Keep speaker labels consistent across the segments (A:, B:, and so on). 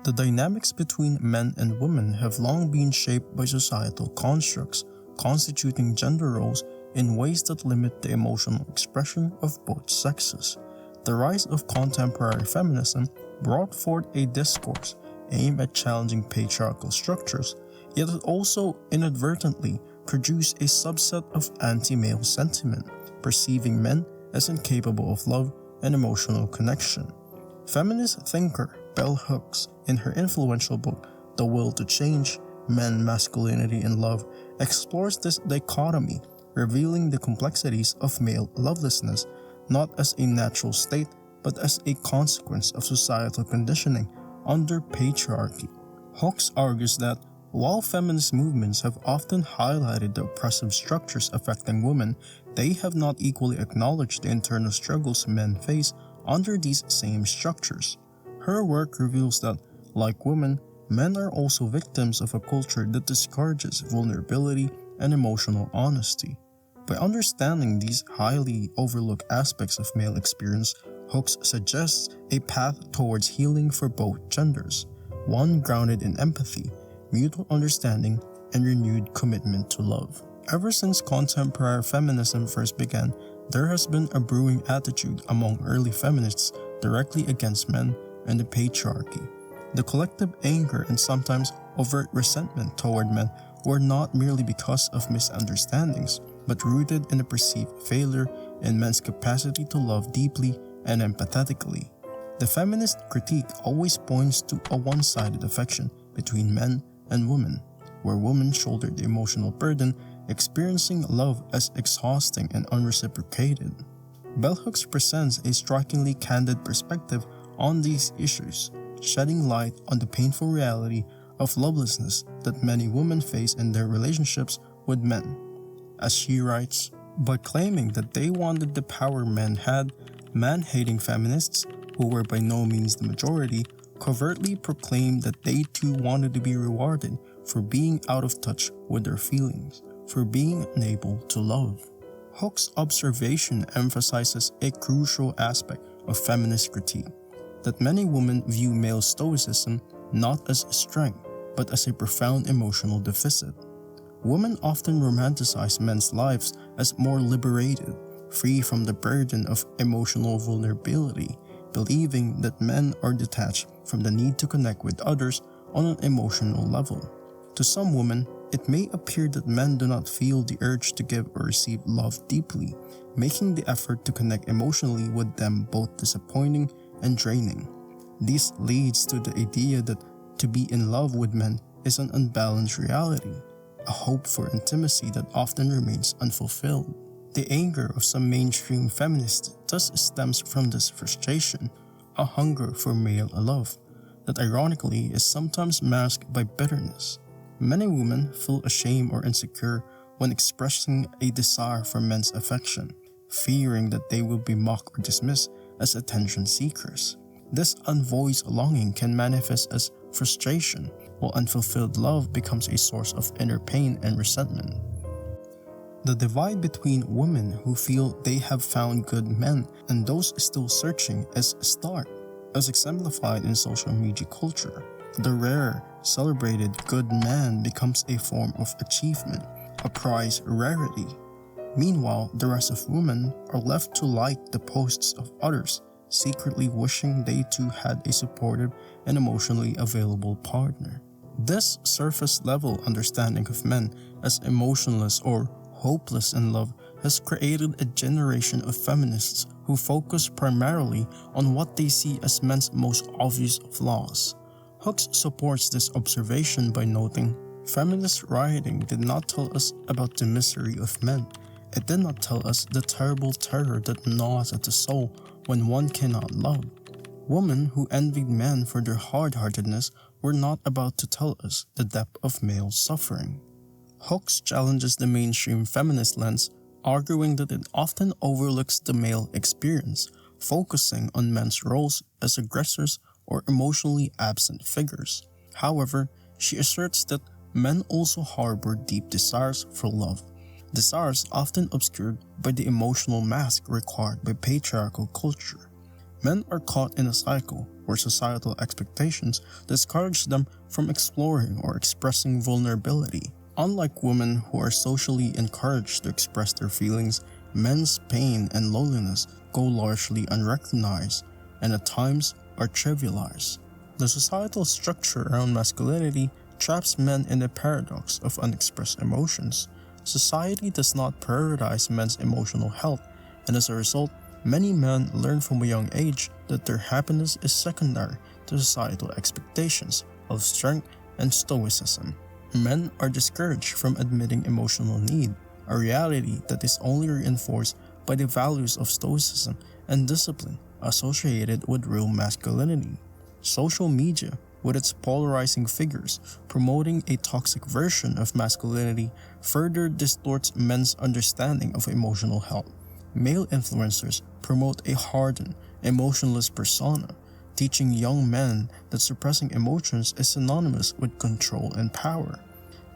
A: The dynamics between men and women have long been shaped by societal constructs, constituting gender roles in ways that limit the emotional expression of both sexes. The rise of contemporary feminism brought forth a discourse aimed at challenging patriarchal structures, yet it also inadvertently produced a subset of anti-male sentiment, perceiving men as incapable of love and emotional connection. Feminist thinker Bell Hooks, in her influential book The Will to Change: Men, Masculinity, and Love, explores this dichotomy, revealing the complexities of male lovelessness not as a natural state but as a consequence of societal conditioning under patriarchy. Hooks argues that while feminist movements have often highlighted the oppressive structures affecting women, they have not equally acknowledged the internal struggles men face under these same structures. Her work reveals that, like women, men are also victims of a culture that discourages vulnerability and emotional honesty. By understanding these highly overlooked aspects of male experience, Hooks suggests a path towards healing for both genders, one grounded in empathy, mutual understanding, and renewed commitment to love. Ever since contemporary feminism first began, there has been a brewing attitude among early feminists directly against men and the patriarchy. The collective anger and sometimes overt resentment toward men were not merely because of misunderstandings, but rooted in a perceived failure in men's capacity to love deeply and empathetically. The feminist critique always points to a one-sided affection between men and women, where women shoulder the emotional burden, experiencing love as exhausting and unreciprocated. Bell Hooks presents a strikingly candid perspective on these issues, shedding light on the painful reality of lovelessness that many women face in their relationships with men. As she writes, by claiming that they wanted the power men had, man-hating feminists, who were by no means the majority, covertly proclaimed that they too wanted to be rewarded for being out of touch with their feelings, for being unable to love. Hooks' observation emphasizes a crucial aspect of feminist critique, that many women view male stoicism not as strength, but as a profound emotional deficit. Women often romanticize men's lives as more liberated, free from the burden of emotional vulnerability, believing that men are detached from the need to connect with others on an emotional level. To some women, it may appear that men do not feel the urge to give or receive love deeply, making the effort to connect emotionally with them both disappointing and draining. This leads to the idea that to be in love with men is an unbalanced reality, a hope for intimacy that often remains unfulfilled. The anger of some mainstream feminists thus stems from this frustration, a hunger for male love, that ironically is sometimes masked by bitterness. Many women feel ashamed or insecure when expressing a desire for men's affection, fearing that they will be mocked or dismissed as attention seekers. This unvoiced longing can manifest as frustration, while unfulfilled love becomes a source of inner pain and resentment. The divide between women who feel they have found good men and those still searching is stark, as exemplified in social media culture. The rare, celebrated good man becomes a form of achievement, a prized rarity. Meanwhile, the rest of women are left to like the posts of others, secretly wishing they too had a supportive and emotionally available partner. This surface-level understanding of men as emotionless or hopeless in love has created a generation of feminists who focus primarily on what they see as men's most obvious flaws. Hooks supports this observation by noting, feminist writing did not tell us about the misery of men. It did not tell us the terrible terror that gnaws at the soul when one cannot love. Women who envied men for their hard-heartedness were not about to tell us the depth of male suffering. Hooks challenges the mainstream feminist lens, arguing that it often overlooks the male experience, focusing on men's roles as aggressors or emotionally absent figures. However, she asserts that men also harbor deep desires for love, desires often obscured by the emotional mask required by patriarchal culture. Men are caught in a cycle where societal expectations discourage them from exploring or expressing vulnerability. Unlike women who are socially encouraged to express their feelings, men's pain and loneliness go largely unrecognized and at times are trivialized. The societal structure around masculinity traps men in the paradox of unexpressed emotions. Society does not prioritize men's emotional health, and as a result, many men learn from a young age that their happiness is secondary to societal expectations of strength and stoicism. Men are discouraged from admitting emotional need, a reality that is only reinforced by the values of stoicism and discipline associated with real masculinity. Social media, with its polarizing figures promoting a toxic version of masculinity, further distorts men's understanding of emotional health. Male influencers promote a hardened, emotionless persona, teaching young men that suppressing emotions is synonymous with control and power.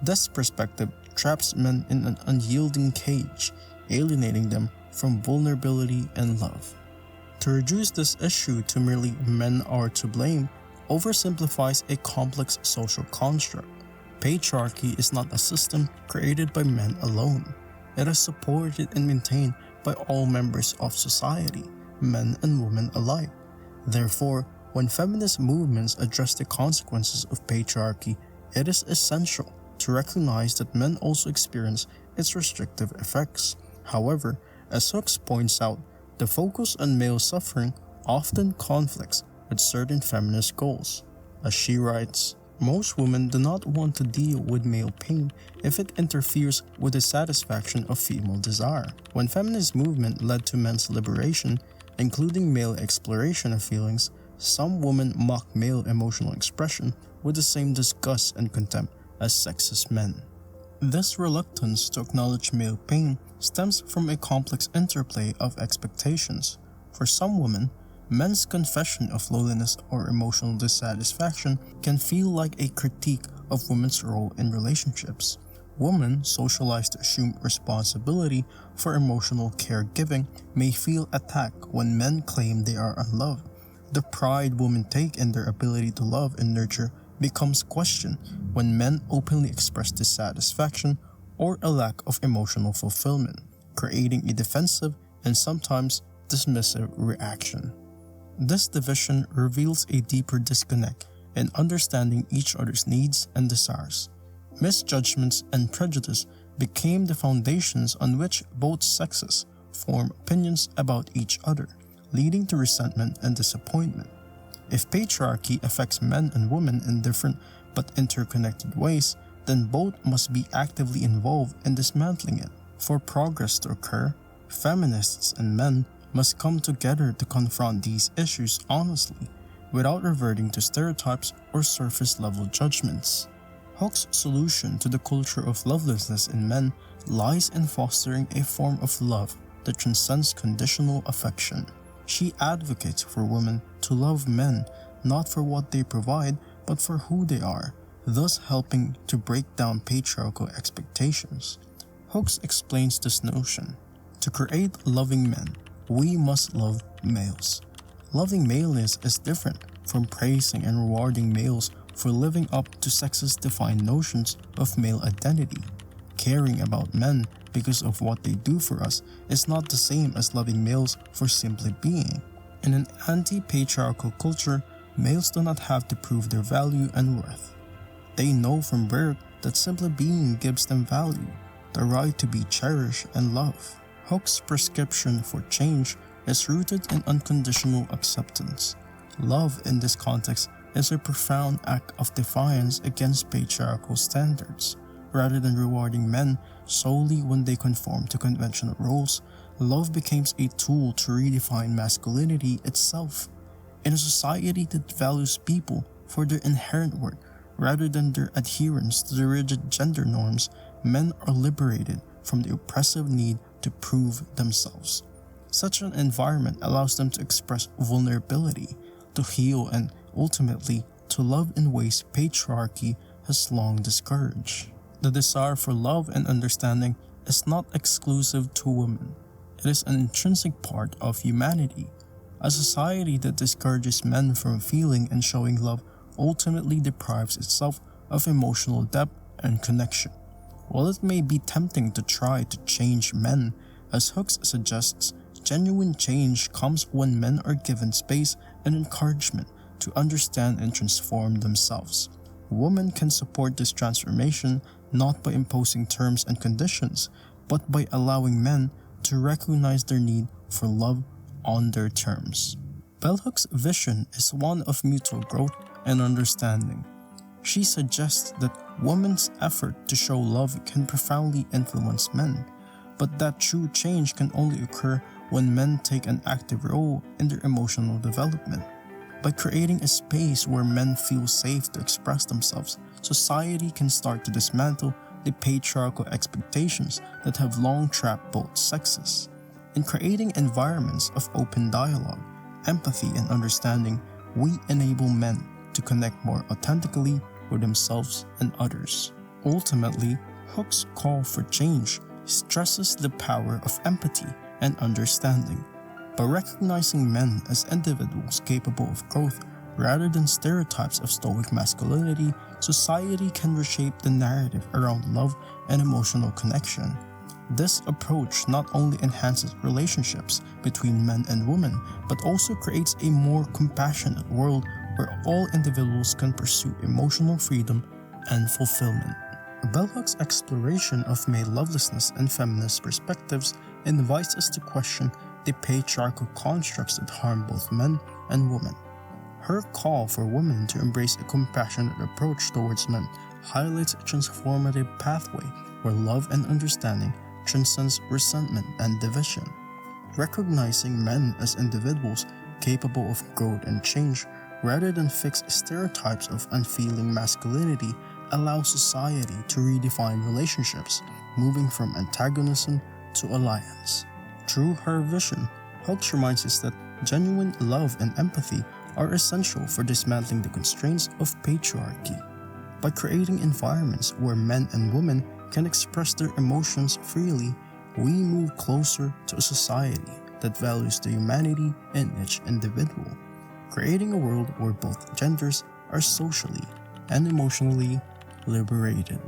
A: This perspective traps men in an unyielding cage, alienating them from vulnerability and love. To reduce this issue to merely men are to blame oversimplifies a complex social construct. Patriarchy is not a system created by men alone. It is supported and maintained by all members of society, men and women alike. Therefore, when feminist movements address the consequences of patriarchy, it is essential to recognize that men also experience its restrictive effects. However, as Hooks points out, the focus on male suffering often conflicts with certain feminist goals. As she writes, most women do not want to deal with male pain if it interferes with the satisfaction of female desire. When feminist movement led to men's liberation, including male exploration of feelings, some women mock male emotional expression with the same disgust and contempt as sexist men. This reluctance to acknowledge male pain stems from a complex interplay of expectations. For some women, men's confession of loneliness or emotional dissatisfaction can feel like a critique of women's role in relationships. Women, socialized to assume responsibility for emotional caregiving, may feel attacked when men claim they are unloved. The pride women take in their ability to love and nurture becomes questioned when men openly express dissatisfaction or a lack of emotional fulfillment, creating a defensive and sometimes dismissive reaction. This division reveals a deeper disconnect in understanding each other's needs and desires. Misjudgments and prejudice became the foundations on which both sexes form opinions about each other, leading to resentment and disappointment. If patriarchy affects men and women in different but interconnected ways, then both must be actively involved in dismantling it. For progress to occur, feminists and men must come together to confront these issues honestly, without reverting to stereotypes or surface-level judgments. Hooks' solution to the culture of lovelessness in men lies in fostering a form of love that transcends conditional affection. She advocates for women to love men not for what they provide, but for who they are, thus helping to break down patriarchal expectations. Hooks explains this notion. To create loving men, we must love males. Loving maleness is different from praising and rewarding males for living up to sexist-defined notions of male identity. Caring about men because of what they do for us is not the same as loving males for simply being. In an anti-patriarchal culture, males do not have to prove their value and worth. They know from birth that simply being gives them value, the right to be cherished and loved. Hooks' prescription for change is rooted in unconditional acceptance. Love in this context is a profound act of defiance against patriarchal standards. Rather than rewarding men solely when they conform to conventional roles, love becomes a tool to redefine masculinity itself. In a society that values people for their inherent worth rather than their adherence to the rigid gender norms, men are liberated from the oppressive need to prove themselves. Such an environment allows them to express vulnerability, to heal, and ultimately to love in ways patriarchy has long discouraged. The desire for love and understanding is not exclusive to women. It is an intrinsic part of humanity. A society that discourages men from feeling and showing love ultimately deprives itself of emotional depth and connection. While it may be tempting to try to change men, as Hooks suggests, genuine change comes when men are given space and encouragement to understand and transform themselves. Women can support this transformation not by imposing terms and conditions, but by allowing men to recognize their need for love on their terms. Bell Hooks' vision is one of mutual growth and understanding. She suggests that women's effort to show love can profoundly influence men, but that true change can only occur when men take an active role in their emotional development. By creating a space where men feel safe to express themselves, society can start to dismantle the patriarchal expectations that have long trapped both sexes. In creating environments of open dialogue, empathy, and understanding, we enable men to connect more authentically with themselves and others. Ultimately, Hooks' call for change stresses the power of empathy and understanding. By recognizing men as individuals capable of growth rather than stereotypes of stoic masculinity, society can reshape the narrative around love and emotional connection. This approach not only enhances relationships between men and women, but also creates a more compassionate world where all individuals can pursue emotional freedom and fulfillment. Bell Hooks' exploration of male lovelessness and feminist perspectives invites us to question the patriarchal constructs that harm both men and women. Her call for women to embrace a compassionate approach towards men highlights a transformative pathway where love and understanding transcends resentment and division. Recognizing men as individuals capable of growth and change rather than fixed stereotypes of unfeeling masculinity allows society to redefine relationships, moving from antagonism to alliance. Through her vision, Hooks reminds us that genuine love and empathy are essential for dismantling the constraints of patriarchy. By creating environments where men and women can express their emotions freely, we move closer to a society that values the humanity in each individual, creating a world where both genders are socially and emotionally liberated.